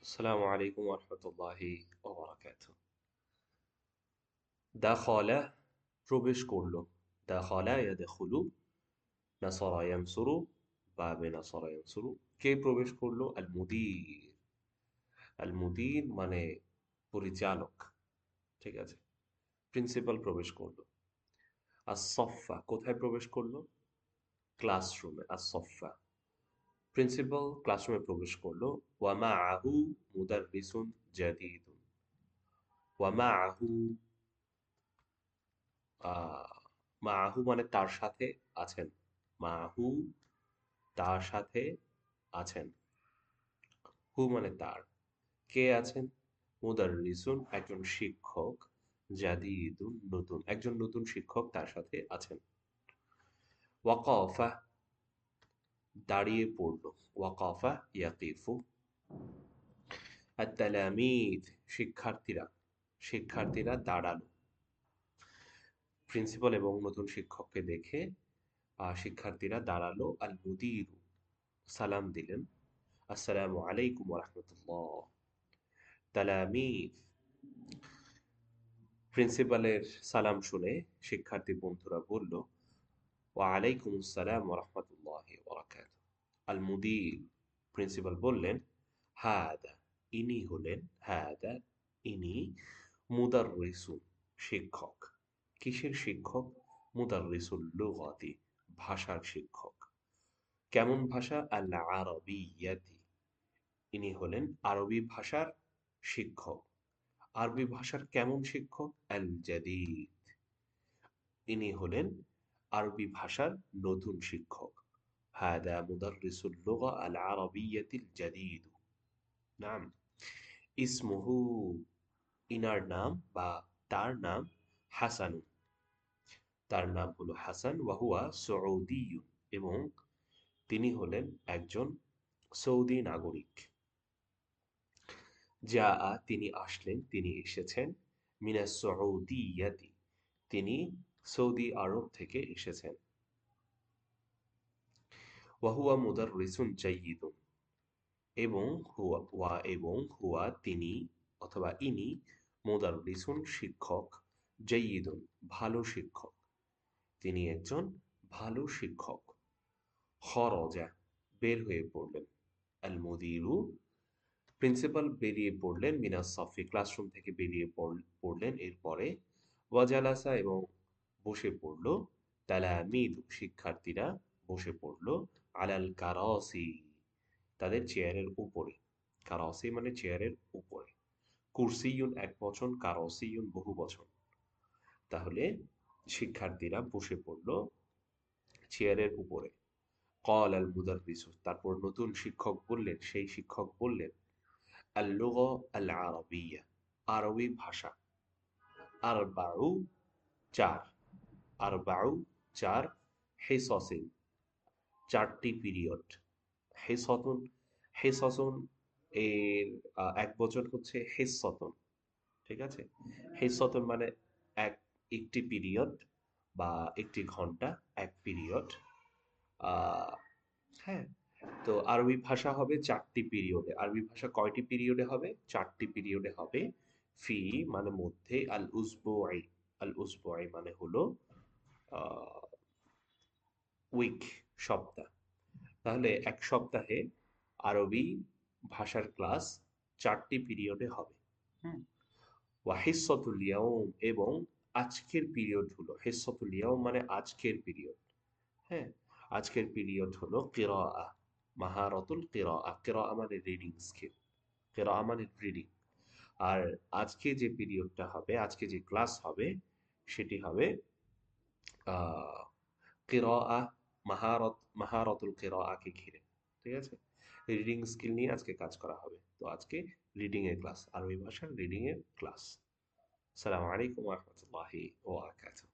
আসসালামু আলাইকুম রহমতুল্লাহি ওবারাকাতুহ। দাখলা প্রবেশ করলো। দাখলা ইয়াদখুলু, নাসারা ইয়ানসুরু, বাবে নাসারা ইয়ানসুরু। কে প্রবেশ করলো? আল মুদির। আল মুদির মানে পরিচালক। ঠিক আছে, প্রিন্সিপাল প্রবেশ করলো। আস সফা কোথায় প্রবেশ করলো? ক্লাসরুমে। আস সফা প্রিন্সিপাল ক্লাসরুমে প্রবেশ করলো। ওয়া মাআহু মুদাররিসুন জাদীদুন। ওয়া মাআহু মাহু মানে তার সাথে আছেন। মাহু তার সাথে আছেন। হু মানে তার। কে আছেন? মুদাররিসুন একজন শিক্ষক। জাদিদুন নতুন একজন নতুন শিক্ষক তার সাথে আছেন। ওয়াকাফা দাঁড়িয়ে পড়ল। ওয়াকাফা ইয়াকিফু। আত-তালামিদ শিক্ষার্থীরা। শিক্ষার্থীরা দাঁড়ালো। প্রিন্সিপাল এবং নতুন শিক্ষককে দেখে শিক্ষার্থীরা দাঁড়ালো। আল মুদিরু সালাম দিলেন। আসসালামু আলাইকুম রহমতুল্লাহ। তালামিদ প্রিন্সিপালের সালাম শুনে শিক্ষার্থী বন্ধুরা বলল, ওয়া আলাইকুম আসসালাম রহমতুল্লাহ বরাকাত। আল মুদির প্রিন্সিপাল বললেন, হাদা ইনি হলেন, হাদা ইনি, মুদাররিসুন শিক্ষক। কিসের শিক্ষক? মুদাররিসুল লুগাতি ভাষার শিক্ষক। কেমন ভাষা? আল আরবিয়াতি ইনি হলেন আরবি ভাষার শিক্ষক। আরবি ভাষার কেমন শিক্ষক? আল জাদিদ ইনি হলেন আরবি ভাষার নতুন শিক্ষক। হাদা মুদাররিসুল লুগা আল আরবিয়াতিল জাদিদ। নাম ইসমুহু ইনার নাম বা তার নাম হাসান। তার নাম হলো হাসান। ওয়াহুয়া সৌদিয়ুন এবং তিনি হলেন একজন সৌদি নাগরিক। যা তিনি আসলেন, তিনি এসেছেন। মিনাস সউদিয়াতি তিনি সৌদি আরব থেকে এসেছেন। ওয়াহুয়া মুদাররিসুন জাইয়িদুন এবং হুয়া তিনি অথবা ইনি মুদাররিসুন শিক্ষক। জাইয়িদুন ভালো শিক্ষক। তিনি একজন ভালো শিক্ষক। খরজা বের হয়ে পড়লেন। আল মুদিরু প্রিন্সিপাল বেরিয়ে পড়লেন। মিনাস সফি ক্লাসরুম থেকে বেরিয়ে পড়লেন। এরপরে ওয়াজালাসা এবং বসে পড়ল। তালামিদ শিক্ষার্থীরা বসে পড়ল। আলাল কারাসি তাদের চেয়ারের উপরে। কারাসি মানে চেয়ারের উপরে। কুরসিয়ুন এক বচন, কারসিয়ুন বহু বচন। তাহলে শিক্ষার্থীরা বসে পড়ল চেয়ারের উপরে। কল আল মুদাররিসু তারপর নতুন শিক্ষক বললেন, সেই শিক্ষক বললেন, আল লুগা আল আরবিয়া আরবি ভাষা। আরবাউ চার। আরবাউ চার। হিসসিন চারটি পিরিয়ড। হিসতুন হিসসুন এর এক বচন হচ্ছে হিসসতুন। ঠিক আছে, হিসসতুন মানে এক একটি পিরিয়ড বা একটি ঘন্টা, এক পিরিয়ড। আহ হ্যাঁ, তো আরবি ভাষা হবে চারটি পিরিয়ডে। আরবি ভাষা কয়টি পিরিয়ডে হবে? চারটি পিরিয়ডে হবে। ফি মানে মধ্যে, আল উসবুই আল উসবুই মানে হলো উইক সপ্তাহ। তাহলে এক সপ্তাহে আরবি ভাষার ক্লাস চারটি পিরিয়ডে হবে। হুম। ওয়া হিস্সাতুল ইয়াউম এবং আজকের পিরিয়ড হলো হিস্সাতুল ইয়াউম মানে আজকের পিরিয়ড। হ্যাঁ, আজকের পিরিয়ড হলো কিরাআহ মাহারাতুল কিরাআহ। কিরাআহ মানে রিডিং স্কিল। কিরাআহ মানে রিডিং। আর আজকে যে পিরিয়ডটা হবে, আজকে যে ক্লাস হবে, সেটি হবে আহ কিরাআহ মাহারাতুল কিরাআহকে ঘিরে। ঠিক আছে, রিডিং স্কিল নিয়ে আজকে কাজ করা হবে। তো আজকে রিডিং এর ক্লাস, আরবি ভাষার রিডিং এর ক্লাস। আসসালামু আলাইকুম ওয়া রাহমাতুল্লাহি ওয়া বারাকাতুহু।